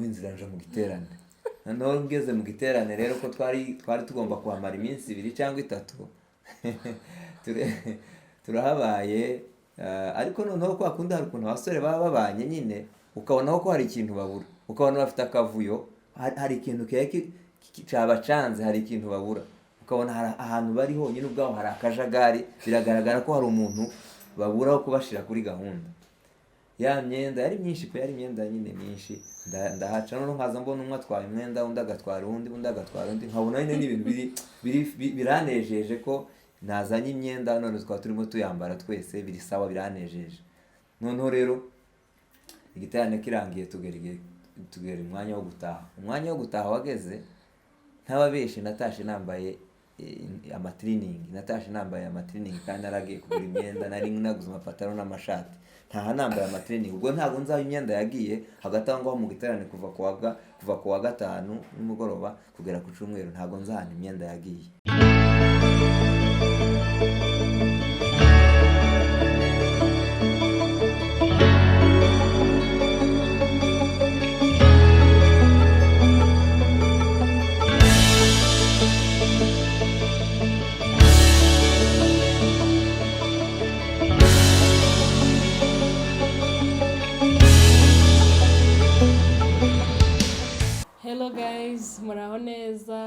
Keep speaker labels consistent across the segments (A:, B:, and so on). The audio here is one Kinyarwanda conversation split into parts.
A: inzira nje mu giterane. Noneho ngeze mu giterane rero ko twari tugomba kuhamara iminsi 2 cyangwa 3 turahabaye, ariko noneho kwa kundi hari ukuntu abasore baba babanye nyine ukabona ko hari ikintu babura, ukabona bafite akavuyo, hari ikintu cyabacanze, hari ikintu babura, ukabona ahantu bari honyine ubwaho hari akajagari, biragaragara ko hari umuntu babura wo kubashira kuri gahunda. Ya myenda yari myinshi pe, yari imyenda nyine myinshi, ndahaca noneho nkaza mbona umwe atwaye umwenda, undi agatwara undi nkabona nyine n'ibintu biranejeje ko nazanye imyenda none twaba turimo tuyambara twese, biri sawa, biranejeje. Noneho rero igiterane kirangiye tugera umwanya wo gutaha wageze, ntababeshe natashe nambaye amatiriningi kandi naragiye kugura imyenda, nari naguze amapataro n'amashati, ntaha nambaye amatiriningi. Ubwo ntabwo nzaho imyenda yagiye, hagati aho ngaho mu giterane kuva ku wa gatanu nimugoroba kugera ku cyumweru, ntabwo nzahana imyenda yagiye.
B: Hello guys, muraho neza,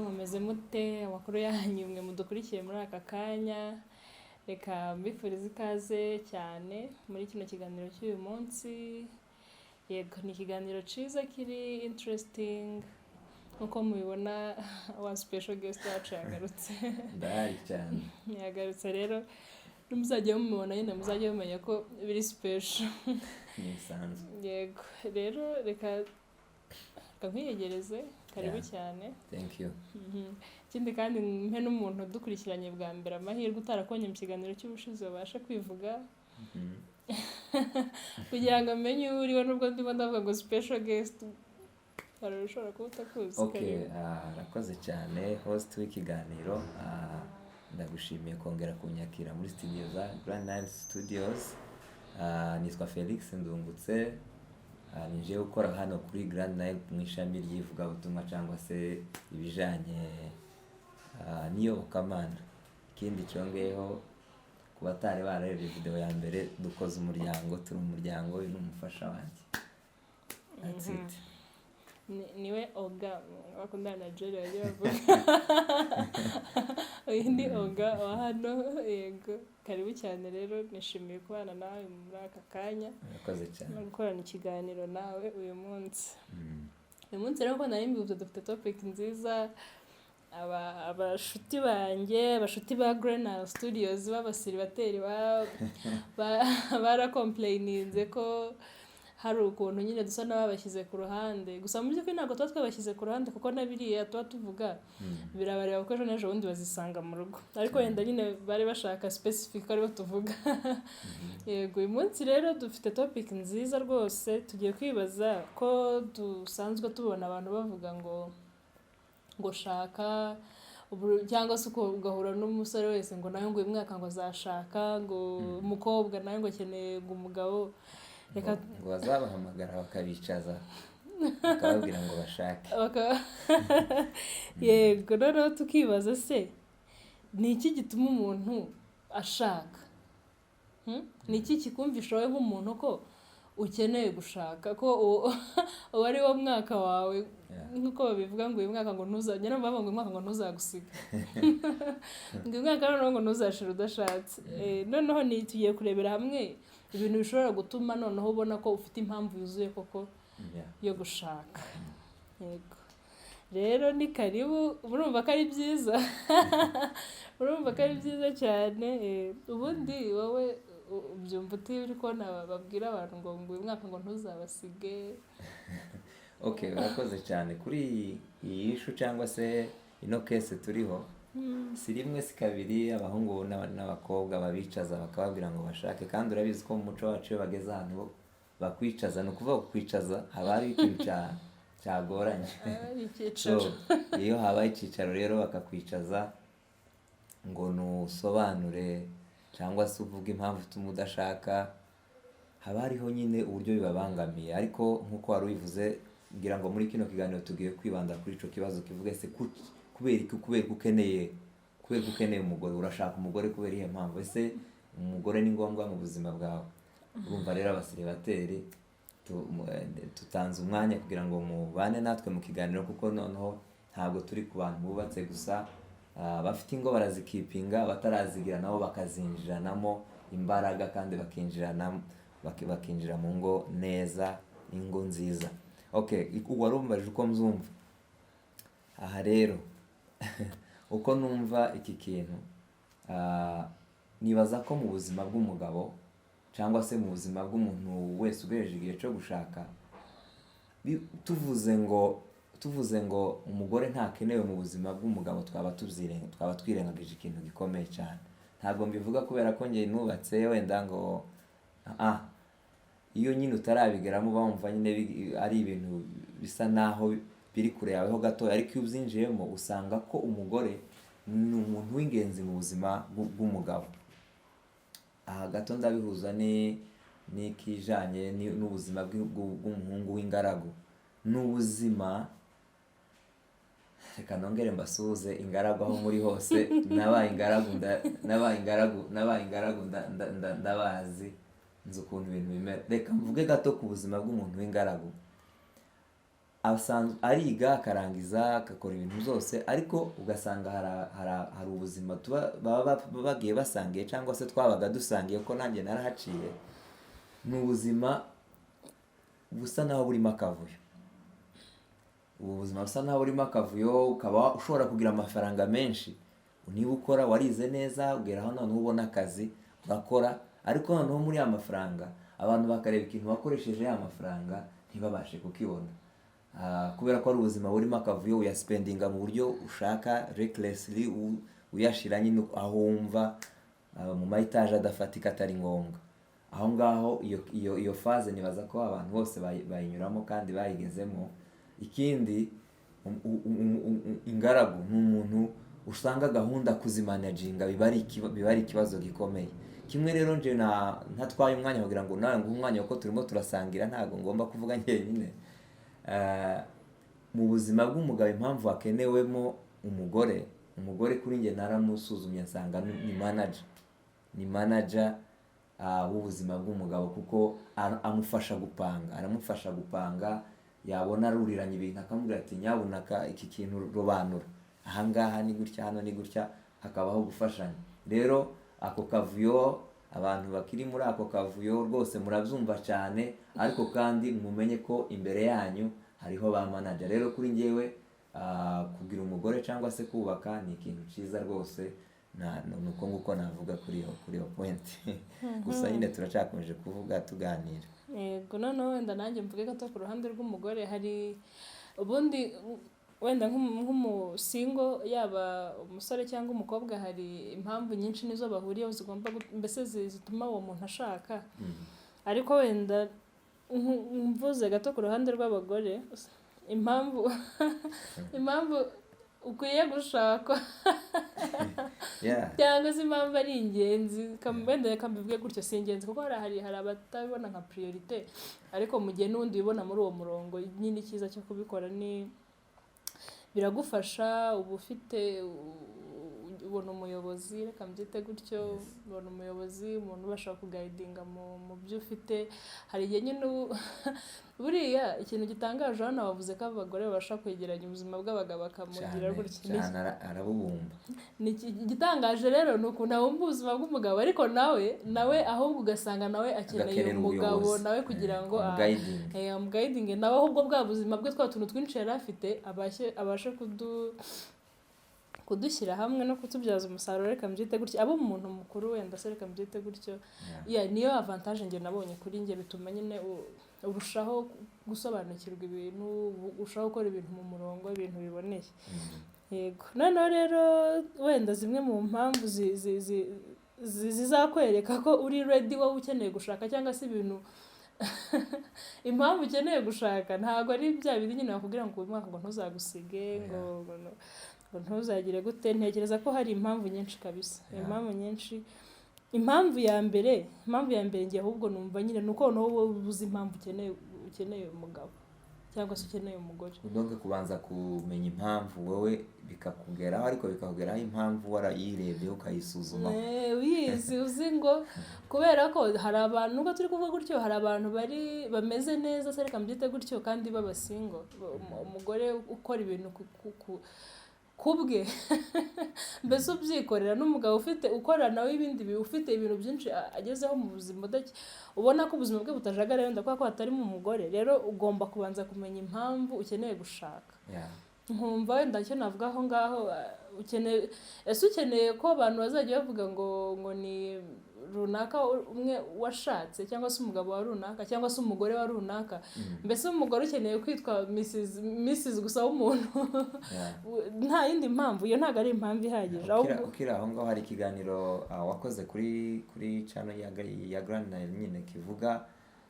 B: mumeze mute? Amakuru yanyu mwe mudukurikiye muri aka kanya, reka mbifurize ikaze cyane muri kino kiganiro cy'uyu munsi. Yego, ni ikiganiro cyiza kiri interesting, nkuko mubibona wa special guest wacu yagarutse.
A: Ndahari cyane.
B: Yagarutse rero, muzajya mumubona nyine muzajya mumenya ko biri special.
A: Ni bisanzwe.
B: Yego, rero reka nkwiyegereze, karibu cyane.
A: Thank you.
B: Ikindi kandi mpe n'umuntu dukurikiranye bwa mbere amahirwe utarakonye mu kiganiro cy'ubushize babasha kwivuga, kugira ngo amenye uriwe, nubwo ndimo ndavuga ngo special guest ushobora kuba utakuzi.
A: Okay, arakoze cyane host w'ikiganiro, ndagushimiye kongera kunyakira muri studio za Grand Nile Studios. Nitwa Felix Ndungutse, nije gukora hano kuri Grand Nile mu ishami ry'ivugabutumwa cyangwa se ibijanye n'iyobokamana. Ikindi cyongeyeho ku batari bararebye video ya mbere, dukoze umuryango, turi umuryango, uyu n'umufasha wanjye. That's it.
B: Niwe Oga wakundana na Jerry yavuga. Undi Oga wa hano. Yego, karibu cyane rero, nishimiye kubana nawe muri aka kanya.
A: Urakoze cyane.
B: No gukorana ikiganiro nawe uyu munsi. Uyu munsi rero ko nari mbivuze dufite topic nziza, abashuti banjye, abashuti ba Grand Nile Studios b'abasiribateri barakomplaininze ko hari ukuntu nyine dusa n'ababashyize ku ruhande. Gusa mu by'ukuri ntabwo tuba twabashyize ku ruhande, kuko nabiriya tuba tuvuga birabareba ko ejo n'ejo bundi bazisanga mu rugo, ariko wenda nyine bari bashaka specific aribo tuvuga. Yego, uyu munsi rero dufite topic nziza rwose. Tugiye kwibaza ko dusanzwe tubona abantu bavuga ngo shaka, cyangwa se ugahura n'umusore wese ngo nawe ngo uyu mwaka ngo azashaka, ngo umukobwa nawe ngo akeneye ngo umugabo,
A: reka ngo bazabahamagara bakabicaza bakababwira ngo bashake.
B: Yego, noneho tukibaza se ni iki gituma umuntu ashaka? Ni iki kikumvisha wowe nk'umuntu ko ukeneye gushaka, ko uwo ari wo mwaka wawe, nk'uko babivuga ngo uyu mwaka ngo ntuzagera, bavuga ngo uyu mwaka ngo ntuzagusiga, ngo uyu mwaka noneho ngo ntuzashira udashatse. Noneho tugiye kurebera hamwe ibintu bishobora gutuma noneho ubona ko ufite impamvu yuzuye koko yo gushaka. Yego, rero ni karibu, urumva ko ari byiza. Urumva ko ari byiza cyane. Ubundi wowe ubyumva uti uri kubona babwira abantu ngo uyu mwaka ngo ntuzabasige?
A: Okay, urakoze cyane kuri iyi issue cyangwa se ino case turiho. Si rimwe si kabiri abahungu n'abakobwa babicaza bakababwira ngo bashake, kandi urabizi ko mu muco wacu iyo bageze ahantu bakwicaza, no kuvuga kwicaza haba hari ikintu cyagoranye. So iyo habaye icyicaro rero bakakwicaza ngo nusobanure cyangwa se uvuga impamvu utuma udashaka, haba hariho nyine uburyo bibabangamiye. Ariko nk'uko wari ubivuze, ngira ngo muri kino kiganiro tugiye kwibanda kuri ico kibazo kivuga ese kubera ukeneye umugore, urashaka umugore kubera iyo mpamvu, ese umugore ni ngombwa mu buzima bwawe? Urumva rero abasiribateri tutanze umwanya kugira ngo mubane natwe mu kiganiro, kuko noneho ntabwo turi ku bantu bubatse gusa, bafite ingo barazikipinga, batarazigira nabo bakazinjiranamo imbaraga kandi bakinjira mu ngo neza, ingo nziza. Okay, warumvaje uko mzumva aha rero uko numva iki kintu, nibaza ko mu buzima bw'umugabo cyangwa se mu buzima bw'umuntu wese ugejeje igihe cyo gushaka, tuvuze ngo umugore ntakenewe mu buzima bw'umugabo, twaba twirengagije ikintu gikomeye cyane. Ntabwo mbivuga kubera ko njye nubatse wenda ngo iyo nyine utarabigeramo bamva nyine ari ibintu bisa naho biri kure yaweho gato, ariko iyo ubyinjiyemo usanga ko umugore ni umuntu w'ingenzi mu buzima bw'umugabo. Aha gato ndabihuza n'ikijanye n'ubuzima bw'umuhungu w'ingaragu. N'ubuzima, reka nongere mbasuhuze ingaragu aho muri hose, nabaye ingaragu ndabazi, nzi ukuntu ibintu bimera. Reka mvuge gato ku buzima bw'umuntu w'ingaragu. Asanzwe ariga akarangiza agakora ibintu byose, ariko ugasanga hari ubuzima baba bagiye basangiye cyangwa se twabaga dusangiye, ko nanjye narahaciye. Ni ubuzima busa naho burimo akavuyo. Ubu buzima busa naho burimo akavuyo, ukaba ushobora kugira amafaranga menshi, niba ukora warize neza ugera aho noneho ubona akazi ugakora, ariko noneho muri ya mafaranga abantu bakareba ikintu wakoresheje ya mafaranga ntibabashe kukibona. Kubera ko ari ubuzima burimo akavuyo, uyaspendinga mu buryo ushaka recklessly, uyashira nyine aho wumva, mu mayitaje adafatika atari ngombwa. Aho ngaho iyo phase nibaza ko abantu bose bayinyuramo kandi bayigezemo. Ikindi, ingaragu ni umuntu usanga gahunda kuzimanaginga biba ari ikibazo gikomeye. Kimwe rero nje ntatwaye umwanya kugira ngo nawe nguhe umwanya uko turimo turasangira, ntabwo ngomba kuvuga njyenyine. Mu buzima bw'umugabo impamvu hakenewemo umugore kuri njye naramusuzumye nsanga ni manager w'ubuzima bw'umugabo, kuko aramufasha gupanga, yabona aruriranye ibintu akamubwira ati nyabunaka iki kintu robanura, ahangaha ni gutya, hano ni gutya, hakabaho gufashanya. Rero ako kavuyo, abantu bakiri muri ako kavuyo rwose murabyumva cyane, ariko kandi mumenye ko imbere yanyu hariho ba manager. Rero kuri njyewe kugira umugore cyangwa se kubaka ni ikintu cyiza rwose, nuko nguko navuga kuri iyo point. Gusa nyine turacakomeje kuvuga tuganira.
B: Yego, noneho wenda nanjye mvuge gato ku ruhande rw'umugore. Hari ubundi wenda nk'umusingo, yaba umusore cyangwa umukobwa, hari impamvu nyinshi nizo bahuriyeho zigomba mbese zituma uwo muntu ashaka. Ariko wenda mvuze gato ku ruhande rw'abagore, impamvu ukwiye gushaka cyangwa se impamvu ari ingenzi, wenda reka mbivuge gutyo, si ingenzi kuko hari abatabibona nka priorite, ariko mu gihe n'undi ubona muri uwo murongo, nyine icyiza cyo kubikora ni biragufasha. uba ufite ubona umuyobozi, reka mbyite gutyo, ubona umuyobozi, umuntu ubasha kugayidinga mu byo ufite. Hari igihe nyine buriya ikintu gitangaje hano bavuze ko abagore babasha kwegeranya ubuzima bw'abagabo bakamugira gutya,
A: arabubumba.
B: Ni igitangaje rero ni ukuntu abumva ubuzima bw'umugabo, ariko nawe ahubwo ugasanga nawe akeneye umugabo nawe kugira ngo amugayidinge nawe, ahubwo bwa buzima bwe twa tuntu twinshi yari afite abashe kudushyira hamwe no kutubyaza umusaruro, reka mbyite gutyo. Abo umuntu mukuru wenda se reka mbyite gutyo, niyo avantage njye nabonye kuri njye, bituma nyine urushaho gusobanukirwa ibintu, urushaho gukora ibintu mu murongo, ibintu biboneye. Yego, noneho rero wenda zimwe mu mpamvu zizakwereka ko uri ready wowe ukeneye gushaka, cyangwa se ibintu impamvu ukeneye gushaka ntabwo ari bya biri nyine bakubwira ngo uyu mwaka ngo ntuzagusige, ngo ntuzagire gute. Ntekereza ko hari impamvu nyinshi kabisa, impamvu nyinshi. Impamvu ya mbere ngiye ahubwo numva nyine nuko wowe uzi impamvu ukeneye umugabo. cyangwa se ukeneye umugore.
A: Nubwo kubanza kumenya impamvu wowe bikakugeraho, ariko bikakugeraho impamvu warayirebye ukayisuzuma.
B: Wiyizi uzi ngo kubera ko hari abantu, nubwo turi kuvuga gutyo, hari abantu bameze neza se reka mbyite gutyo kandi b'abasingo. Umugore ukora ibintu kubwe mbese ubyikorera, n'umugabo ukora nawe ibindi ufite ibintu byinshi agezeho mu buzima, ubona ko ubuzima bwe butajagara wenda kubera ko hatarimo umugore. Rero ugomba kubanza kumenya impamvu ukeneye gushaka. Nkumva wenda icyo navuga aho ngaho, ukeneye ko abantu bazajya bavuga ngo ni runaka umwe washatse, cyangwa se umugabo wa runaka, cyangwa se umugore wa runaka. Mbese umugore ukeneye kwitwa Mrs gusa w'umuntu nta yindi mpamvu, iyo ntabwo ari impamvu ihagije.
A: Ukiri aho ngaho hari ikiganiro wakoze kuri channel ya Grand nyine kivuga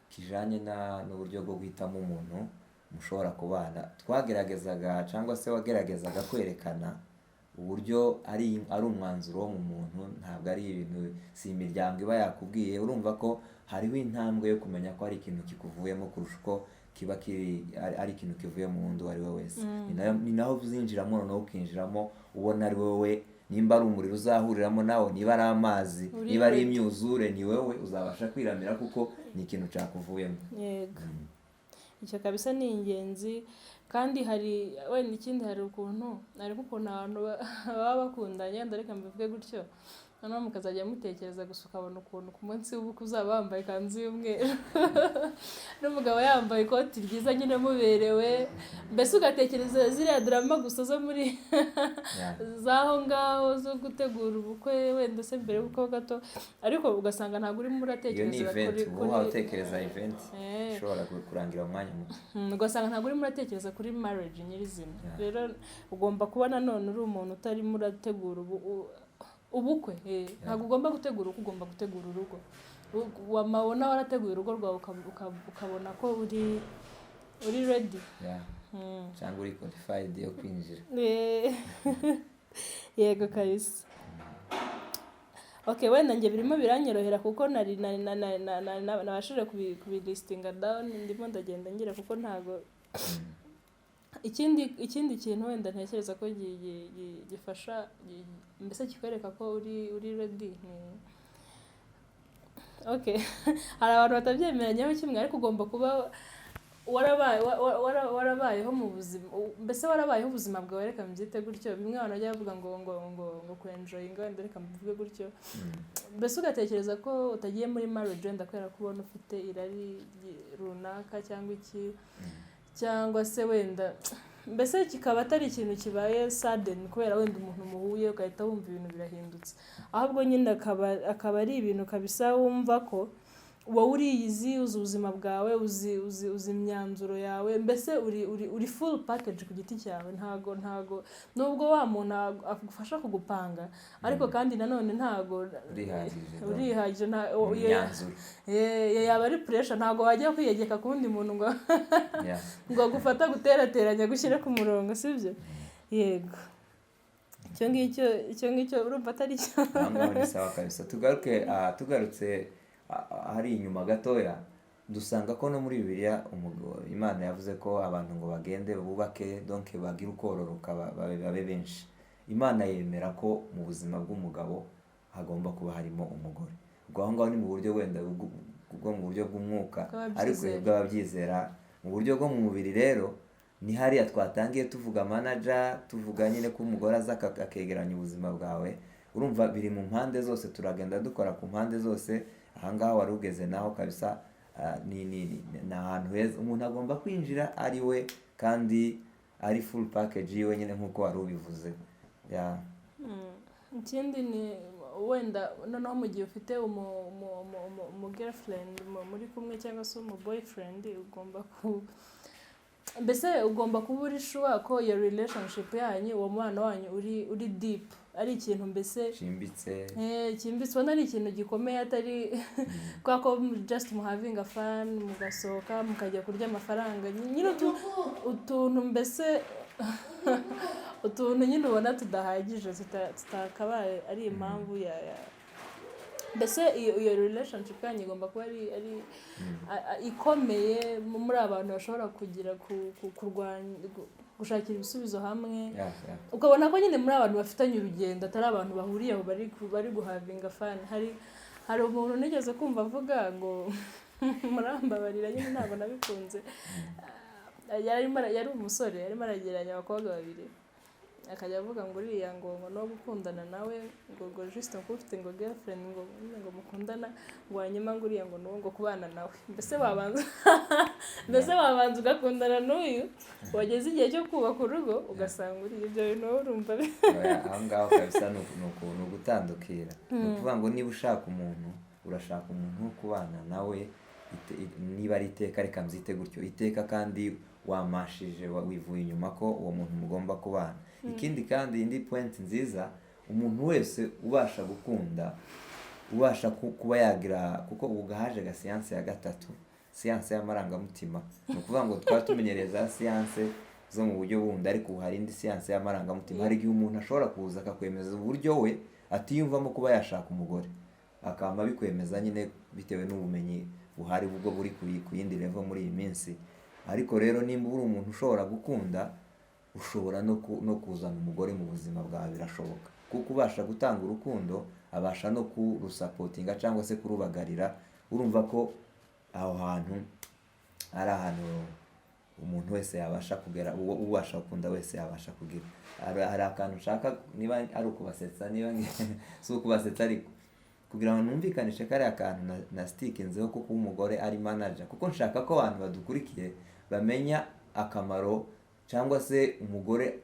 A: kijanye n'uburyo bwo guhitamo umuntu mushobora kubana. Twageragezaga cyangwa se wageragezaga kwerekana uburyo ari umwanzuro wo mu muntu, ntabwo ari ibintu, si imiryango iba yakubwiye. Urumva ko hariho intambwe yo kumenya ko hari ikintu kikuvuyemo kurusha uko kiba ari ikintu kivuye mu wundi uwo ari we wese. Ni naho uzinjiramo, noneho ukinjiramo ubona ari wowe, nimba ari umuriro uzahuriramo nawe, niba ari amazi, niba ari imyuzure, ni wowe uzabasha kwiramira kuko ni ikintu cyakuvuyemo.
B: Yego, icyo kabisa ni ingenzi. Kandi hari wenda ikindi, hari ukuntu abantu baba bakundanye, reka mbivuge gutyo, noneho mukazajya mutekereza gusa ukabona ukuntu ku munsi w'ubukwe uzaba wambaye ikanzu y'umweru n'umugabo yambaye ikoti ryiza nyine muberewe, mbese ugatekereza ziriya drama gusa zo muri zaho ngaho zo gutegura ubukwe wenda se mbere y'uko gato, ariko ugasanga ntabwo urimo uratekereza
A: utekereza event ishobora kurangira umwanya muto,
B: ugasanga ntabwo urimo uratekereza kuri marriage nyirizina. Rero ugomba kuba nanone uri umuntu utarimo urategura ubukwe. Ntabwo ugomba gutegura uko, ugomba gutegura urugo. Wamabona warateguye urugo rwawe ukabona ko uri ready,
A: cyangwa uri qualified yo kwinjira.
B: Yego kabisa. Okay, wenda njye birimo biranyorohera kuko nabashije kubilistinga down, ndimo ndagenda ngira kuko ntago ikindi kintu wenda ntekereza ko gifasha, mbese kikwereka ko uri ready. Okay, hari abantu batabyemeranyaho kimwe, ariko ugomba kuba warabayeho mu buzima, mbese warabayeho ubuzima bwawe, reka mbyite gutyo. Bimwe abantu bajya bavuga ngo kwenjoyinga, wenda reka mbivuge gutyo. Mbese ugatekereza ko utagiye muri marriage wenda kubera ko ubona ufite irari runaka cyangwa iki, cyangwa se wenda mbese kikaba atari ikintu kibaye sudden kubera wenda umuntu muhuye ugahita wumva ibintu birahindutse, ahubwo nyine akaba ari ibintu kabisa wumva ko wowe uriyizi, uzi ubuzima bwawe, uzi imyanzuro yawe, mbese uri full package ku giti cyawe. Ntago nubwo wa muntu agufasha kugupanga, ariko kandi nanone ntago urihagije yaba ari pressure. Ntago wajya kwiyegeka ku wundi muntu ngo agufata guterateranya gushyira ku murongo, sibyo? Yego, icyo ngicyo urumva atari cyo.
A: Ngaho ni sawa kabisa. Tugarutse hari inyuma gatoya, dusanga ko no muri Bibiliya Imana yavuze ko abantu ngo bagende bubake, donc bagire ukororoka, babe benshi. Imana yemera ko mu buzima bw'umugabo hagomba kuba harimo umugore. Ubwo aho ngaho ni mu buryo wenda bwo mu buryo bw'umwuka, ariko bw'ababyizera mu buryo bwo mu mubiri. Rero ni hariya twatangiye tuvuga manager, tuvuga nyine ko umugore aza akegeranya ubuzima bwawe. Urumva biri mu mpande zose, turagenda dukora ku mpande zose. Ahangaha wari ugeze naho kabisa, ni ahantu heza umuntu agomba kwinjira ari we, kandi ari full package yiwe nyine nk'uko wari ubivuze.
B: Ikindi ni wenda noneho mu gihe ufite umu girlfriend muri kumwe cyangwa se umu boyfriend, ugomba kuba uri sure ko iyo relationship yanyu, uwo mwana wanyu uri deep, ari ikintu mbese cyimbitse, ubona ari ikintu gikomeye, atari kwa ko just muhavinga fun, mugasohoka mukajya kurya amafaranga nyine utuntu mbese utuntu nyine ubona tudahagije, tutakabaye ari impamvu mbese iyo relationship yanyu igomba kuba ari ikomeye muri abantu bashobora kugira kurwanya gushakira ibisubizo hamwe. Ukabona ko nyine muri abantu bafitanye urugendo atari abantu bahuriye aho bari guhavinga fan. Hari umuntu nigeze kumva avuga ngo murambabarira nyine ntabwo nabikunze, yari umusore yarimo arageranya abakobwa babiri, akajya avuga ngo uriya ngo no gukundana nawe ngo juste ngo ufite ngo girlfriend ngo mukundana ngo hanyuma ngo uriya ngo kubana nawe. Mbese wabanza ugakundana n'uyu wageze igihe cyo kubaka urugo ugasanga uriya ibyo bintu urumva
A: aho ngaho kabisa ni ugutandukira. Ni ukuvuga ngo niba ushaka umuntu urashaka umuntu wo kubana nawe, niba ari iteka reka mbyite gutyo iteka, kandi wamashije wivuye inyuma ko uwo muntu mugomba kubana. Ikindi kandi indi point nziza, umuntu wese ubasha gukunda ubasha kuba yagira, kuko ubu haje ga siyanse ya gatatu, siyanse y'amarangamutima. Ni ukuvuga ngo twari tumenyereye za siyanse zo mu buryo bundi, ariko hari indi siyanse y'amarangamutima. Hari igihe umuntu ashobora kuza akakwemeza uburyo we atiyumvamo kuba yashaka umugore, akaba bikwemeza nyine bitewe n'ubumenyi buhari ubwo buri ku yindi level muri iyi minsi. Ariko rero nimba uri umuntu ushobora gukunda, ushobora no kuzana umugore mu buzima bwawe, birashoboka. Kuko ubasha gutanga urukundo abasha no kurusapotinga cyangwa se kurubagarira. Urumva ko aho hantu ari ahantu umuntu wese yabasha kugera, ubasha gukunda wese yabasha kugira. Hari akantu nshaka, niba ari ukubasetsa, niba si ukubasetsa ariko kugira ngo numvikanishe kari akantu na stikinzeho ko kuba umugore ari manager, kuko nshaka ko abantu badukurikiye bamenya akamaro, cyangwa se umugore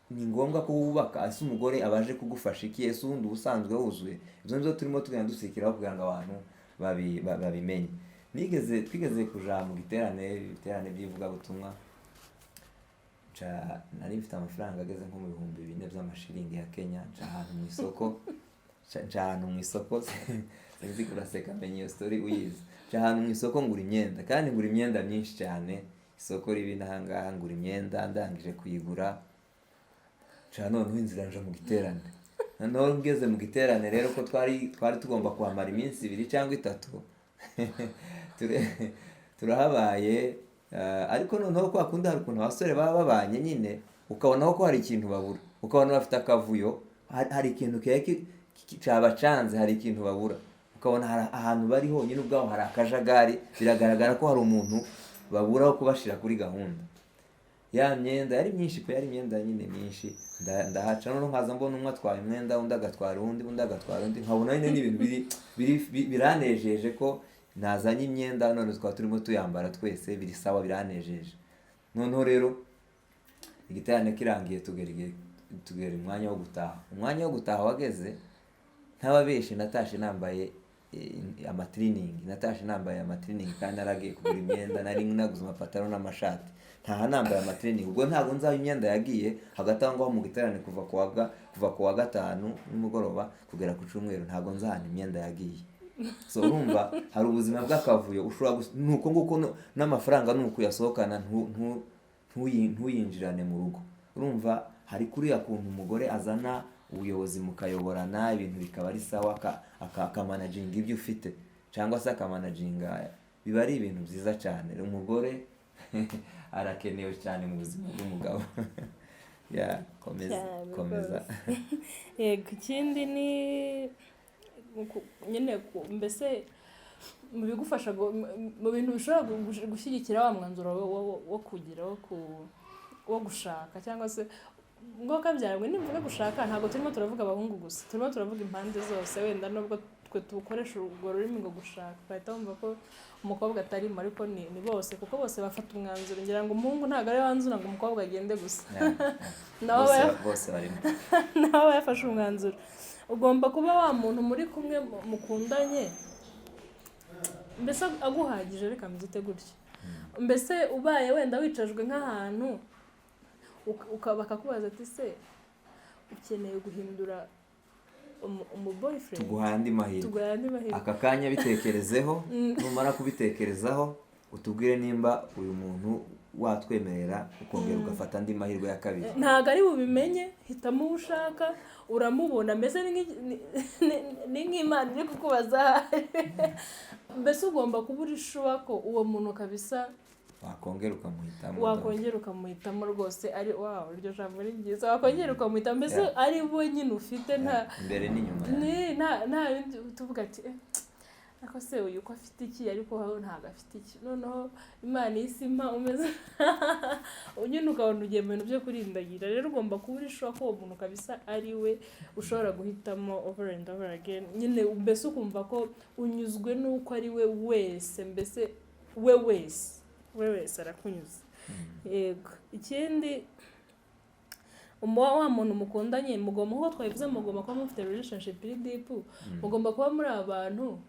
A: ni ngombwa ko wubaka. Ese umugore abaje kugufasha iki? Ese ubundi ubusanzwe wuzuye? Ibyo nibyo turimo tugenda dusikiraho kugira ngo abantu babimenye. Twigeze kuja mu ibiterane by'ivugabutumwa, nari mfite amafaranga ageze nko mu 4,000 by'amashiringi ya Kenya. Nca ahantu mu isoko sinzi kuraseka menye iyo story uyizi. Nca ahantu mu isoko ngura imyenda, kandi ngura imyenda myinshi cyane. Isoko ribi nahangaha ngura imyenda, ndangije kuyigura nca noneho inzira nja mu giterane. Noneho ngeze mu giterane rero ko twari tugomba kuhamara iminsi 2 cyangwa 3 turahabaye. Ariko noneho kwa kundi hari ukuntu abasore baba babanye nyine, ukabona ko hari ikintu babura, ukabona bafite akavuyo, hari ikintu cyabacanze, hari ikintu babura, ukabona ahantu bari honyine ubwaho hari akajagari. Biragaragara ko hari umuntu babura wo kubashira kuri gahunda. Ya myenda yari myinshi pe, yari imyenda nyine myinshi. Ndahaca noneho nkaza mbona umwe atwaye umwenda, undi agatwara undi nkabona nyine n'ibintu biranejeje ko nazanye imyenda, none twaba turimo tuyambara twese, biri sawa, biranejeje. Noneho rero igiterane kirangiye tugera umwanya wo gutaha wageze. Ntababeshi natashe nambaye amatriningi, kandi naragiye kugura imyenda, nari naguze amapataro n'amashati, ntaha nambaye amatriningi. Ubwo ntabwo nzaho imyenda yagiye hagati aho ngaho mu giterane kuva ku wa gatanu nimugoroba kugera ku cyumweru, ntabwo nzahana imyenda yagiye. So urumva hari ubuzima bw'akavuyo ushobora nuko nguko n'amafaranga nuko yasohokana ntuyinjirane mu rugo. Urumva hari kuriya kuntu umugore azana ubuyobozi mukayoborana, ibintu bikaba ari sawa, akamanaginga ibyo ufite cyangwa se akamanaginga, biba ari ibintu byiza cyane. Umugore arakenewe cyane mu buzima bw'umugabo. Komeza.
B: Yego, ikindi ni nyine mbese mu bigufasha mu bintu bishobora gushyigikira wa mwanzuro wo kugira wo gushaka, cyangwa se ngo kabyarwe nivuga gushaka, ntabwo turimo turavuga abahungu gusa, turimo turavuga impande zose. Wenda nubwo twe tukoresha urwo rurimi ngo gushaka, bahita bumva ko umukobwa atarimo, ariko ni bose, kuko bose bafata umwanzuro. Ngira ngo umuhungu ntabwo ari wanzura ngo umukobwa agende gusa,
A: bose barimo
B: nawe yafashe umwanzuro. Ugomba kuba wa muntu muri kumwe mukundanye, mbese aguhagije, reka mbyite gutya. Mbese ubaye wenda wicajwe nk'ahantu bakakubaza ati se ukeneye guhindura boyfriend,
A: tuguha andi mahirwe, aka kanya bitekerezeho. Numara kubitekerezaho utubwire nimba uyu muntu watwemerera ukongera ugafata andi mahirwe ya kabiri.
B: ntabwo ari bubimenye, hitamo uwo ushaka, uramubona mbese ni nk'Imana iri kukubaza mbese ugomba kuba uri sure ko uwo muntu kabisa wakongera ukamuhitamo rwose. ari wow, iryo jambo ni ryiza, wakongera ukamuhitamo mbese ari we nyine ufite nta
A: imbere n'inyuma,
B: nta bindi tuvuga ati ako se uyu ko afite iki ariko hawe ntabwo afite iki, noneho Imana isimpa umeze nyine ukabona ugiye mu bintu byo kurindagira. Rero ugomba kuba uri sure ko uwo muntu kabisa ari we ushobora guhitamo over and over again, nyine mbese ukumva ko unyuzwe n'uko ari we wese, mbese we wese arakunyuze. Yego, ikindi wa muntu mukundanye mugomba, nk'uko twabivuze, mugomba kuba mufite relationship iri deep, mugomba kuba muri abantu.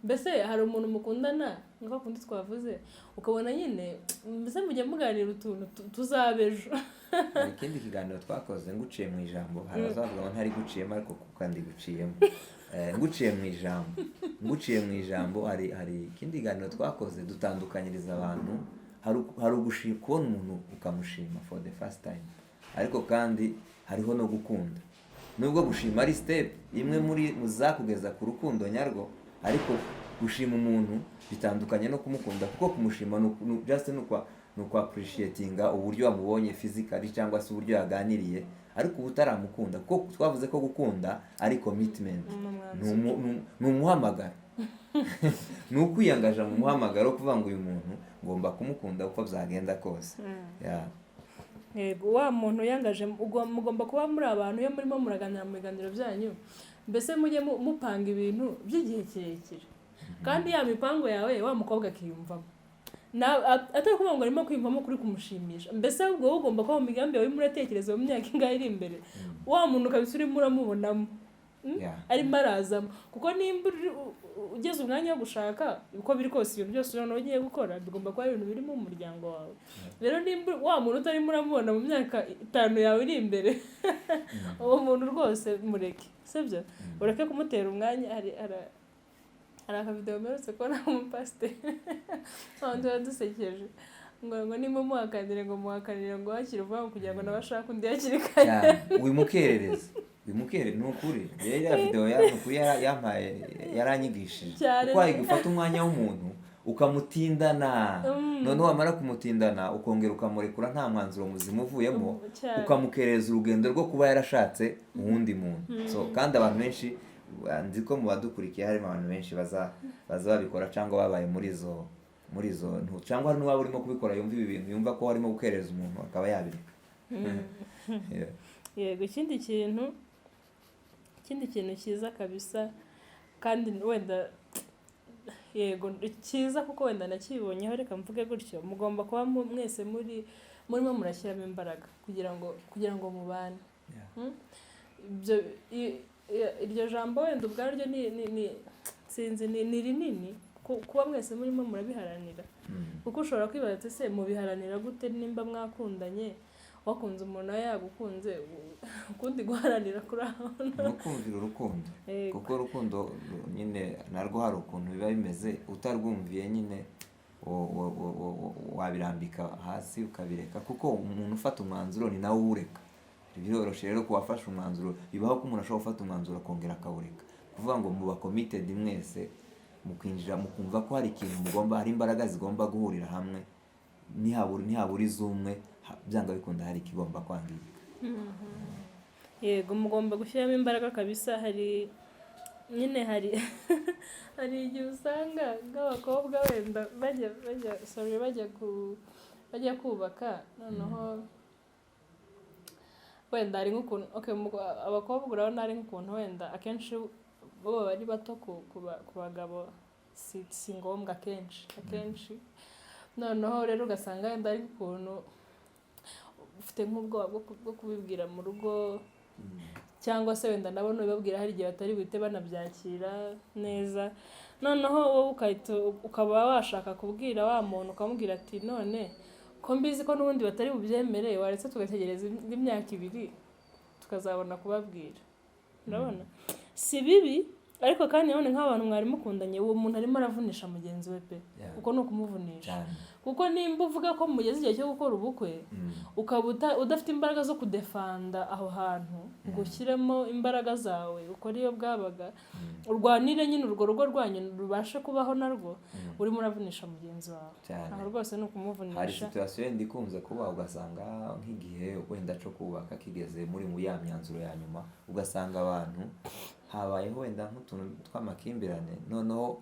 B: Mbese hari umuntu mukundana nk'uko kundi twavuze, ukabona nyine mbese mujya muganira utuntu tuzabejo.
A: ikindi kiganiro twakoze nguciye mu ijambo, hari abazavuga ngo ntari guciyemo ariko kandi guciyemo. nguciye mu ijambo hari ikindi kiganiro twakoze dutandukanyiriza abantu. hari ugushima, kubona umuntu ukamushima for the first time, ariko kandi hariho no gukunda. Nubwo gushima ari step imwe muri muzakugeza ku rukundo nyarwo, ariko gushima umuntu bitandukanye no kumukunda, kuko kumushima just nuko appreciatinga uburyo wamubonye physically cyangwa se uburyo yaganiriye, ariko utaramukunda, kuko twavuze ko gukunda ari commitment, ni umuhamagaro. ni ukwiyangaja mu muhamagaro, kuvuga ngo uyu muntu ngomba kumukunda uko byagenda kose.
B: Yego, wa muntu yangaje mugomba kuba muri abantu, iyo murimo muraganira mu biganiro byanyu, mbese mujye mupanga ibintu by'igihe kirekire, kandi ya mipango yawe wa mukobwa akiyumvamo, atari kuvuga ngo arimo kwiyumvamo kuri kumushimisha. Mbese ubwo wowe ugomba kuba mu migambi yawe muratekereza mu myaka ingahe iri imbere, wa muntu kabisa urimo uramubonamo arimo arazamo. Kuko nimba ugeze umwanya wo gushaka, uko biri kose ibintu byose urabona ugiye gukora bigomba kuba ibintu biri mu muryango wawe. Rero nimba wa muntu utarimo uramubona mu myaka 5 yawe iri imbere, uwo muntu rwose mureke, sibyo? Ureke kumutera umwanya. hari akavideo mperutse kubona umupasiteri abandi badusekeje ngo nimba muhakanire ngo hakiri vuba kugira ngo nabashaka undi hakiri kare.
A: wimukerereza ni ukuri. Ya video y'ukuri yampaye yaranyigishije, kuko ari gufata umwanya w'umuntu ukamutindana, none wamara kumutindana ukongera ukamurekura nta mwanzuro muzima uvuyemo, ukamukereza urugendo rwo kuba yarashatse uwundi muntu. So kandi abantu benshi, nzi ko mu badukurikiye harimo abantu benshi baza babikora cyangwa babaye muri izo cyangwa n'uwaba urimo kubikora yumva ibi bintu, yumva ko harimo gukereza umuntu akaba yabireka.
B: Yego, ikindi kintu cyiza kabisa, kandi wenda yego cyiza kuko wenda nakibonyeho, reka mvuge gutyo, mugomba kuba mwese murimo murashyiramo imbaraga kugira ngo mubane. Iryo jambo wenda ubwaryo sinzi ni rinini, kuba mwese murimo murabiharanira. Kuko ushobora kwibaza se mubiharanira gute nimba mwakundanye, wakunze umuntu yagukunze, ukundi guharanira kuri aho
A: no kumvira urukundo. Kuko urukundo nyine narwo hari ukuntu biba bimeze, utarwumviye nyine wabirambika hasi ukabireka, kuko umuntu ufata umwanzuro ni nawe uwureka. Biroroshye rero kuwafasha umwanzuro, bibaho ko umuntu ashobora gufata umwanzuro akongera akawureka. Kuvuga ngo muba committed mwese, mukwinjira mukumva ko hari ikintu hari imbaraga zigomba guhurira hamwe, ntihabura izumwe, byanga bikunda hari ikigomba kwangirika.
B: Yego, mugomba gushyiramo imbaraga kabisa. hari igihe usanga nk'abakobwa wenda bajya kubaka, noneho wenda ari nk'ukuntu abakobwa urabona ari nk'ukuntu wenda akenshi bo bari bato ku bagabo, si ngombwa akenshi. Noneho rero ugasanga wenda ari nk'ukuntu ufite nk'ubwoba bwo kubibwira mu rugo, cyangwa se wenda nabo nubibabwira hari igihe batari buhite banabyakira neza. Noneho wowe ukaba washaka kubwira wa muntu ukamubwira ati none ko mbizi ko n'ubundi batari bubyemere, waretse tugategereza indi myaka 2 tukazabona kubabwira. Urabona si bibi, ariko kandi none nk'abantu mwari mukundanye, uwo muntu arimo aravunisha mugenzi we pe, kuko no kumuvunisha. kuko nimba uvuga ko mugeze igihe cyo gukora ubukwe ukaba udafite imbaraga zo kudefanda aho hantu ngo ushyiremo imbaraga zawe ukora iyo bwabaga urwanire nyine urwo rugo rwanyu rubashe kubaho narwo urimo uravunisha mugenzi wawe aho rwose ni ukumuvunisha.
A: hari situation ndikunze kuba ugasanga nk'igihe wenda cyo kubaka kigeze muri mu ya myanzuro ya nyuma ugasanga abantu habayeho wenda nk'utuntu tw'amakimbirane noneho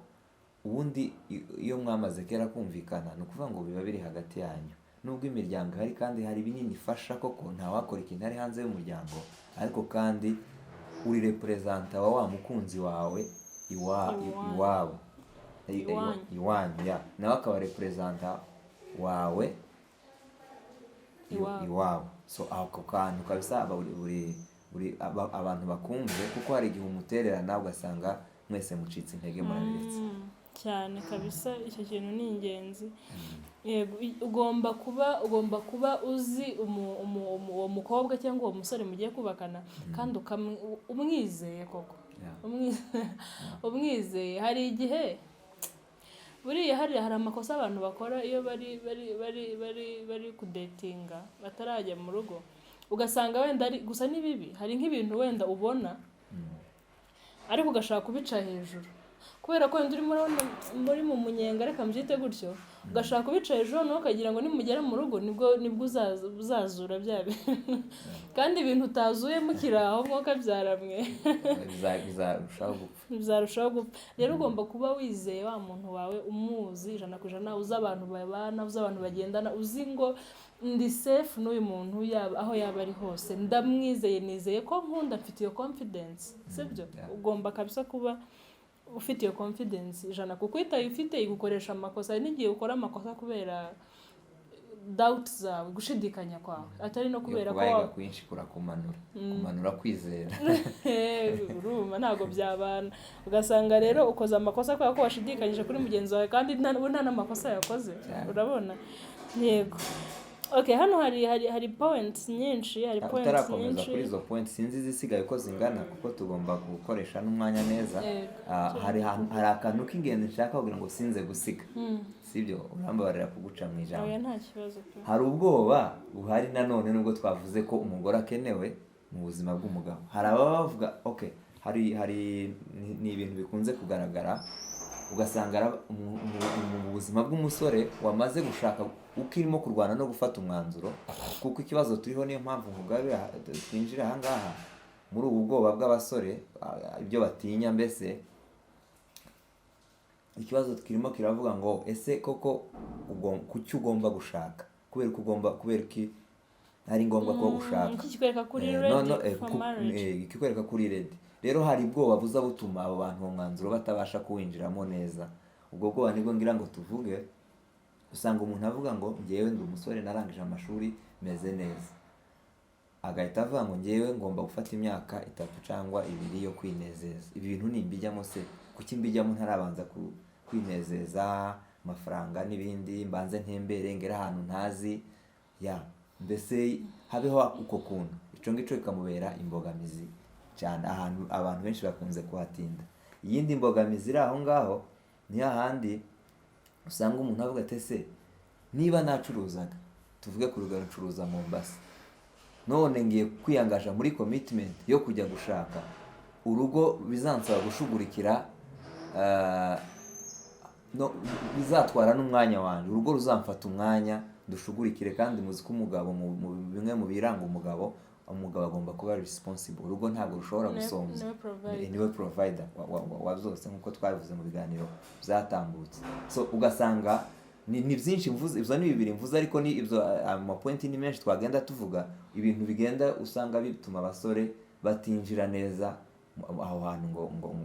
A: ubundi iyo mwamaze kera kumvikana ni ukuvuga ngo biba biri hagati yanyu nubwo imiryango ihari kandi hari binini ifasha koko ntawakora ikintu ari hanze y'umuryango ariko kandi uri representa wa mukunzi wawe iwabo iwanyu ya nawe akaba representa wawe iwabo. So ako kantu kabisa buri abantu bakumve kuko hari igihe umutererana ugasanga mwese mucitse intege murabiretse
B: cyane kabisa. Icyo kintu ni ingenzi. Yego ugomba kuba uzi uwo mukobwa cyangwa uwo musore mugiye kubakana kandi umwizeye koko umwizeye. Hari igihe buriya hari amakosa abantu bakora iyo bari kudatinga batarajya mu rugo ugasanga wenda gusa ni bibi. Hari nk'ibintu wenda ubona ariko ugashaka kubica hejuru kubera ko wenda muri mu munyenga reka mbyite gutyo ugashaka kubica hejuru no ukagira ngo nimugera mu rugo nibwo uzazura bya bintu kandi ibintu utazuye mukiraho mwuka byaramwe bizarushaho gupfa. Rero ugomba kuba wizeye wa muntu wawe umuzi 100% uzi abantu babana uzi abantu bagendana uzi ngo ndi safe n'uyu muntu yaba aho yaba ari hose ndamwizeye nizeye ko nkunda mfite iyo confidence sibyo. Ugomba kabisa kuba ufite iyo confidence 100% kuko ufite igukoresha amakosa n'igihe ukora amakosa kubera doubt zawe gushidikanya kwawe atari no kubera ko
A: kwinshi kumanura kwizera
B: uruma ntago byabana ugasanga rero ukoza amakosa kubera ko washidikanyije kuri mugenzi wawe kandi nta n'amakosa yakoze urabona. Yego okay, hano hari points nyinshi
A: utarakomeza kuri izo points sinzi zisigaye ko zingana kuko tugomba gukoresha n'umwanya neza. hari akantu k'ingenzi nshaka kugira ngo sinze gusiga sibyo urambabarira kuguca mu ijambo.
B: Nta kibazo.
A: Hari ubwoba buhari nanone nubwo twavuze ko umugore akenewe mu buzima bw'umugabo. Hari abavuga okay hari ni ibintu bikunze kugaragara ugasanga mu buzima bw'umusore wamaze gushaka ukirimo kurwana no gufata umwanzuro kuko ikibazo turiho niyo mpamvu mugabe twinjira aha ngaha muri ubu bwoba bw'abasore ibyo batinya. Mbese ikibazo kirimo kiravuga ngo ese koko kuki ugomba gushaka kubera ki ari ngombwa ko ushaka
B: kikwereka kuri ready for marriage
A: kikwereka kuri ready. Rero hari ubwoba buza butuma abo bantu mu mwanzuro batabasha kuwinjiramo neza. Ubwo bwoba nibwo ngira ngo tuvuge usanga umuntu avuga ngo ngewe ndi umusore narangije amashuri meze neza agahita avuga ngo ngewe ngomba gufata imyaka 3 cyangwa 2 yo kwinezeza. Ibi bintu nimbijyamo se kuki mbijyamo ntarabanza kwinezeza amafaranga n'ibindi mbanze ntembere ngera ahantu ntazi mbese habeho uko kuntu ico ngico ikamubera imbogamizi cyane ahantu abantu benshi bakunze kuhatinda. Iyindi mbogamizi iri aho ngaho ni hahandi usanga umuntu avuga ati se niba nacuruzaga tuvuge ku rugero ncuruza Mombasa none ngiye kwiyangaja muri commitment yo kujya gushaka urugo bizansaba gushugurikira bizatwara n'umwanya wanjye urugo ruzamfata umwanya dushugurikire kandi muzi ko umugabo mu bimwe mu biranga umugabo agomba kuba responsible. Urugo ntabwo rushobora gusonza niwe provider wa zose nkuko twabivuze mu biganiro byatambutse. So ugasanga ni byinshi mvuze ibyo ni bibiri mvuze ariko ni ibyo ama point ni menshi twagenda tuvuga ibintu bigenda usanga bituma abasore batinjira neza aho hantu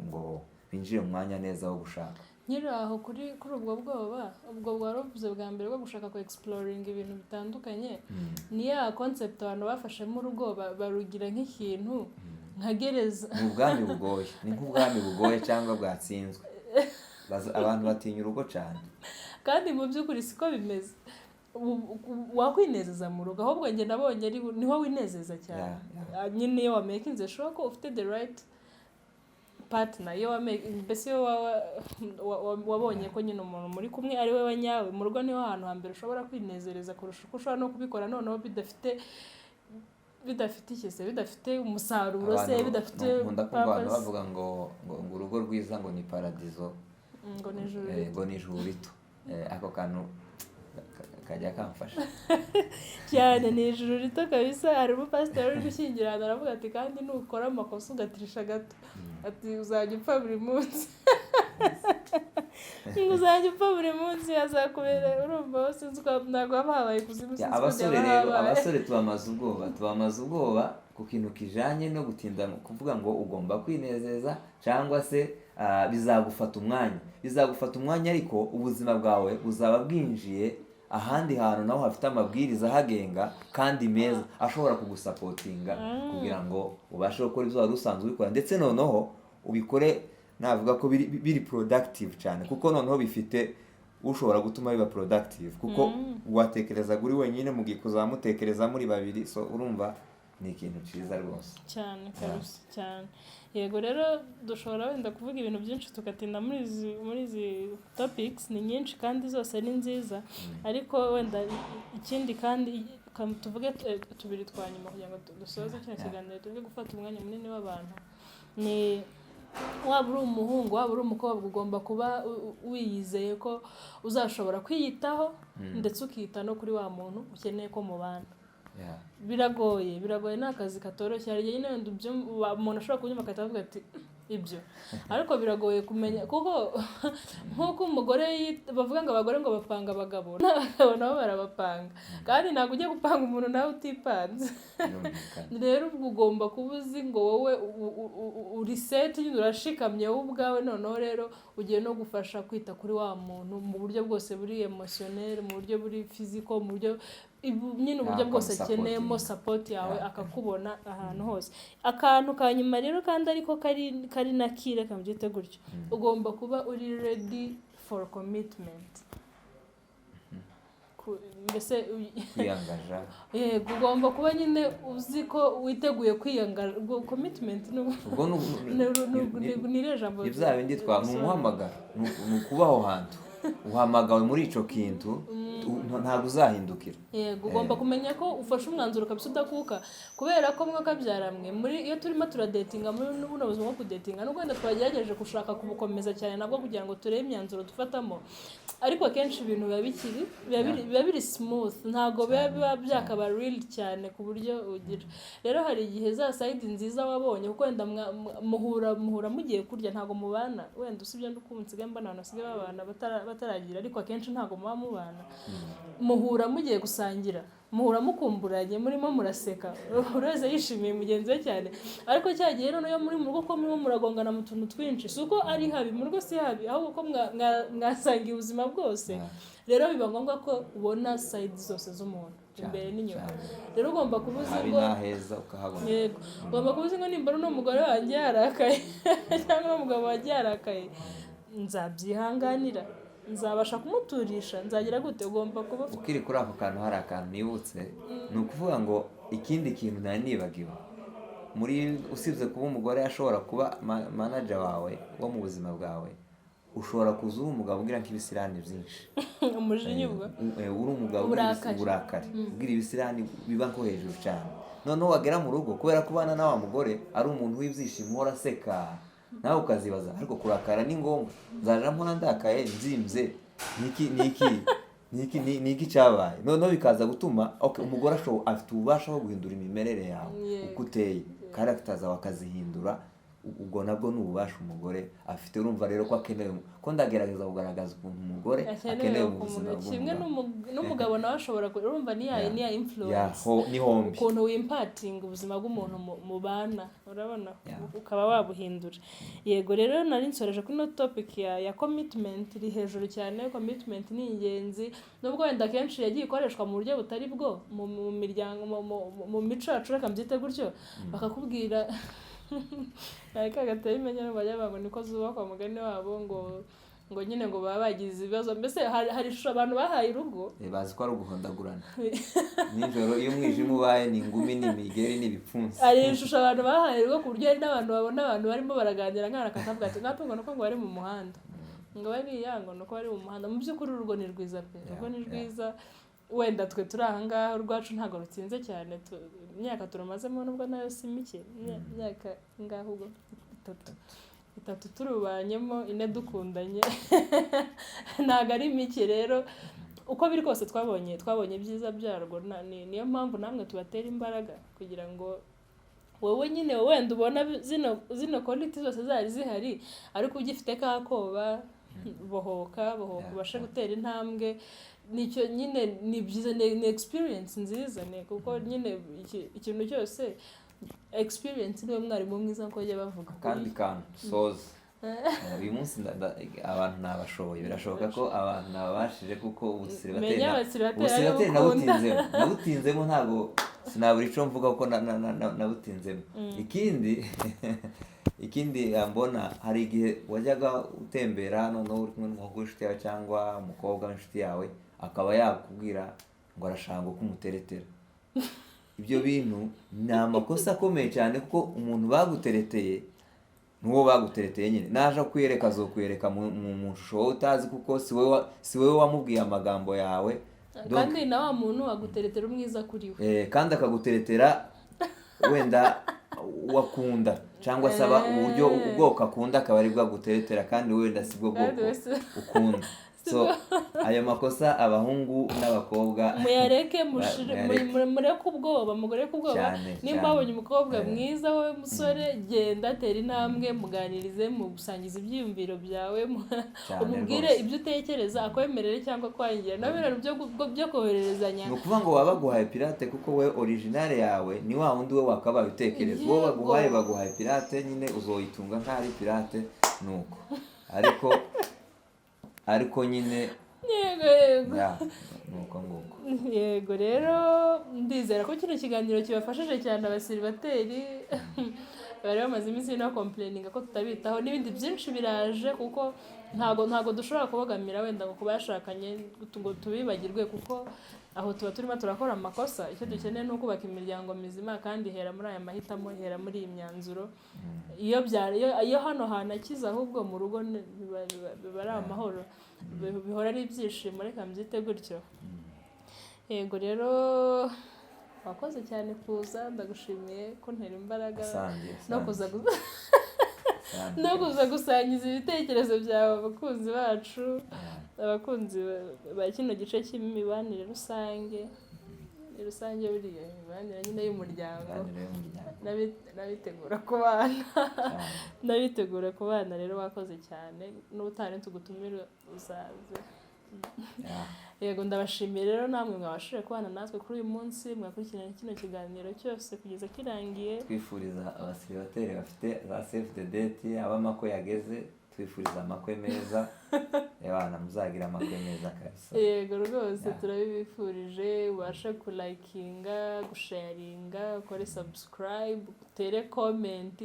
A: ngo binjire mu mwanya neza wo gushaka.
B: Nyiri aho kuri ubwo bwoba bwaruvuze bwa mbere bwo gushaka ko exploring ibintu bitandukanye ni ya concept abantu bafashemo urugo barugira nk'ikintu nka gereza.
A: Ni nk'ubwami bugoye cyangwa bwatsinzwe abantu batinya urugo cyane
B: kandi mu by'ukuri siko bimeze. Wakwinezeza mu rugo ahubwo nge nabonye niho winezeza cyane nyine iyo wamakinze sure ko ufite the right partner iyo mbese iyo wabonye ko nyine umuntu muri kumwe ari we wanyawe mu rugo niho ahantu hambere ushobora kwinezereza kurusha uko ushobora no kubikora noneho bidafite ikise bidafite umusaruro se bidafite
A: nkunda kumva abantu bavuga ngo urugo rwiza ngo ni paradizo ngo ni ijuru rito ako kantu kajya kamfasha
B: cyane ni ijuru rito kabisa. hari umupasiteri uri gushyingirana aravuga ati kandi nukora amakosa ugatirisha gato ati uzajya upfa buri munsi uzajya upfa buri munsi azakubera urumva sinzi ko ntabwo haba habaye kuzimu sinzi
A: abasore rero abasore tubamaze ubwoba ku kintu kijanye no gutinda kuvuga ngo ugomba kwinezeza cyangwa se bizagufata umwanya ariko ubuzima bwawe buzaba bwinjiye ahandi hantu naho hafite amabwiriza ahagenga kandi meza ashobora kugusapotinga kugira ngo ubashe gukora ibyo wari usanzwe ubikora ndetse noneho ubikore navuga ko biri productive cyane kuko noneho bifite ushobora gutuma biba productive kuko watekereza uri wenyine mu gihe kuzamutekereza muri babiri so urumva ni ikintu cyiza rwose
B: cyane kabisa cyane. Yego rero dushobora wenda kuvuga ibintu byinshi tugatinda muri izi topics ni nyinshi kandi zose ni nziza ariko wenda ikindi kandi tuvuge tubiri twa nyuma kugira ngo dusoze kino kiganiro tuvuge gufata umwanya munini w'abantu ni waba uri umuhungu waba uri umukobwa ugomba kuba wiyizeye ko uzashobora kwiyitaho ndetse ukita no kuri wa muntu ukeneye ko mubana. Biragoye ni akazi katoroshye hari igihe nyine umuntu ashobora kubyumva akahita avuga ati ibyo ariko biragoye kumenya kuko nk'uko umugore bavuga ngo abagore ngo bapanga abagabo n'abagabo nabo barabapanga kandi ntabwo ujya gupanga umuntu nawe utipanze rero ubwo ugomba kuba uzi ngo wowe uriseti nyine urashikamye wowe ubwawe noneho rero ugiye no gufasha kwita kuri wa muntu mu buryo bwose buri emotionel mu buryo buri physical mu buryo nyine uburyo bwose akeneyemo support yawe akakubona ahantu hose. Akantu ka nyuma rero kandi ariko kari nakire kambyite gutyo ugomba kuba uri ready for commitment mbese
A: kwiyangaja
B: yego ugomba kuba nyine uzi ko witeguye kwiyangaja commitment ni ijambo
A: ibyawe nditwa nk'umuhamagara ni ukubaho hantu uhamagawe muri ico kintu ntabwo uzahindukira.
B: Yego ugomba kumenya ko ufashe umwanzuro kabisa udakuka kubera ko mwakabyaramwe muri iyo turimo turadatinga muri buno buzima bwo kudatinga n'ubwo wenda twagerageje gushaka kubukomeza cyane nabwo kugira ngo turebe imyanzuro dufatamo ariko akenshi ibintu biba biri smooth ntabwo biba byakaba real cyane ku buryo ugira rero hari igihe za side nziza wabonye kuko wenda muhura mugiye kurya ntabwo mubana wenda usibye ndukunsiga mbana nasigaye babana bataragira ariko akenshi ntabwo muba mubana muhura mugiye gusangira muhura mukumburanye murimo muraseka buri wese yishimiye mugenzi we cyane ariko cyagiye rero yo muri mu rugo ko murimo muragongana mu tuntu twinshi suko ari habi mu rugo si habi ahubwo ko mwasanga ubuzima bwose rero biba ngombwa ko ubona side zose z'umuntu imbere n'inyuma rero ugomba kubuza ngo
A: naheza ukahabona
B: yego ugomba kubuza ngo nimbara n'umugore wanjye yarakaye cyangwa n'umugabo wanjye yarakaye nzabyihanganira nzabasha kumuturisha nzagira gute ugomba kuba
A: ukiri kuri ako kantu hari akantu nibutse ni ukuvuga ngo ikindi kintu nari nibagiwe muri usibye kuba umugore ashobora kuba manager wawe wo mu buzima bwawe ushobora kuza uri umugabo ugira nk'ibisirani byinshi
B: umujinya ubwo
A: uri umugabo uburakari ugira ibisirani biba nko hejuru cyane noneho wagera mu rugo kubera kubana na wa mugore ari umuntu w'ibyishimo uhora aseka nawe ukazibaza ariko kurakara ni ngombwa nzaje mpora ndakaye nzimbye niki cyabaye noneho bikaza gutuma umugore afite ububasha bwo guhindura imimerere yawe uko uteye character zawe akazihindura ubwo nabwo n'ububasha umugore afite urumva rero ko akenewe ko ndagerageza kugaragaza ukuntu umugore akenewe mu buzima bw'umugabo
B: kimwe n'umugabo nawe ashobora urumva niya influence
A: ni hombi
B: ukuntu w'impating ubuzima bw'umuntu mubana urabona ukaba wabuhindura. Yego rero nari nsoreje kuri no topic ya commitment iri hejuru cyane. Commitment ni ingenzi nubwo wenda kenshi yagiye ikoreshwa mu buryo butari bwo mu miryango mu mico yacu reka mbyite gutyo bakakubwira ariko agateye imenya bajya ngo niko zubakwa mugani wabo ngo ngo nyine ngo baba bagize ibibazo mbese hari ishusho abantu bahaye urugo
A: bazi ko ari uguhondagurana nijoro iyo umwijima ubaye ni ingumi n'imigeri n'ibipfunsi.
B: hari ishusho abantu bahaye urugo ku buryo hari n'abantu babona abantu barimo baraganira nk'ana akavuga ati ngatungo nuko ngo bari mu muhanda ngo bariya ngo nuko bari mu muhanda. Mu by'ukuri urugo ni rwiza pe, urugo ni rwiza. Wenda twe turi aha ngaha urwacu ntabwo rutinze cyane, imyaka turumazemo nubwo nayo si mike, imyaka ngaho ubwo itatu turubanyemo, ine dukundanye ntabwo ari mike. Rero uko biri kose twabonye ibyiza byarwo, niyo mpamvu namwe tubatera imbaraga kugira ngo wowe nyine wenda ubona zino quality zose zari zihari ariko ugifite kakoba bohoka ubashe gutera intambwe. Nicyo nyine ni byiza, ni experience nziza, kuko nyine ikintu cyose experience niwe mwarimu mwiza nko bajya bavuga.
A: Kandi soza uyu munsi abantu nabashoboye, birashoboka ko abantu nabashije kuko ubusiribateri nabutinzemo ntabwo sinabura icyo mvuga kuko nabutinzemo. Ikindi mbona hari igihe wajyaga utembera noneho uri kumwe n'umuhungu w'inshuti yawe cyangwa umukobwa w'inshuti yawe akaba yakubwira ngo arashaka ko umuteretera. Ibyo bintu ni amakosa akomeye cyane kuko umuntu bagutereteye n'uwo bagutereteye nyine naje kwiyereka azokwereka mu shusho wowe utazi kuko si wowe wamubwiye amagambo yawe.
B: Kandi na wa muntu waguteretera umwiza kuri we,
A: kandi akaguteretera wenda wakunda cyangwa saba uburyo ubwoko akunda akaba ari bwo aguteretera kandi wenda si bwo bwoko ukunda. So ayo makosa abahungu n'abakobwa
B: muyareke, mureke ubwoba, mugoreke ubwoba. Nimba wabonye umukobwa mwiza wowe musore, genda tera intambwe, muganirize, musangize ibyiyumviro byawe, umubwire ibyo utekereza, akwemerere cyangwa kwangira. Nawe ibintu byo kohererezanya,
A: ni ukuvuga ngo waba baguhaye pirate kuko we original yawe ni wa wundi we wakabaye utekereza. Wowe baguhaye pirate nyine uzoyitunga nk'ari pirate nuko, ariko nyine nuko nguko.
B: Yego rero ndizera ko kino kiganiro kibafashije cyane abasiribateri bari bamaze iminsi no complaining ko tutabitaho, n'ibindi byinshi biraje kuko ntago dushobora kubagamira wenda ngo kubashakanye ngo tubibagirwe, kuko aho tuba turimo turakora amakosa. Icyo dukeneye ni ukubaka imiryango mizima kandi hera muri aya mahitamo, hera muri iyi myanzuro. Iyo hano hanakiza ahubwo mu rugo biba ari amahoro, bihora ari ibyishimo, reka mbyite gutyo. Yego rero wakoze cyane kuza, ndagushimiye ko ntera imbaraga no kuza gusangiza ibitekerezo byawe abakunzi bacu, abakunzi ba kino gice cy'imibanire rusange buriya imibanire nyine y'umuryango, n'abitegura kubana. Rero wakoze cyane, n'ubutane tugutumira uzaze. Yego ndabashimiye rero namwe mwabashije kubana natwe kuri uyu munsi, mwakurikirana kino kiganiro cyose kugeza kirangiye.
A: Twifuriza abasiribateri bafite za save the date, abamako yageze, twifuriza amakwe meza. Abana muzagira amakwe meza kabisa.
B: Yego rwose turabibifurije. Ubashe kulikinga, gusharinga, ukore subscribe, utere comment.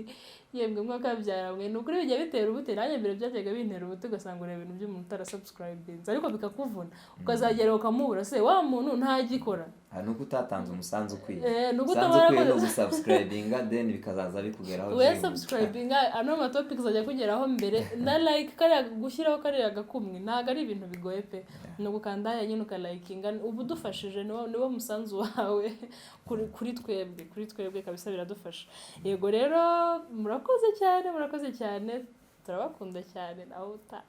B: Yemwe mwaka byaramwe nukuri bijya bitera ubute, nanjye mbere byajyaga bintera ubute ugasanga ureba ibintu by'umuntu utarasubscribinze ariko bikakuvuna, ukazagera ukamubura se wa muntu ntagikora.
A: Nuko utatanze umusanzu ukwiye. No gusubscribinga then bikazaza bikugeraho.
B: We subscribinga ano ma topics ajya kugeraho mbere na like kariya gushyiraho kariya gakumwe ntago ari ibintu bigoye pe. No gukanda ya nyine ukalikinga, ubu dufashije niwo musanzu wawe kuri twebwe kabisa, biradufasha. Yego rero murakoze cyane, turabakunda cyane nawe utaha.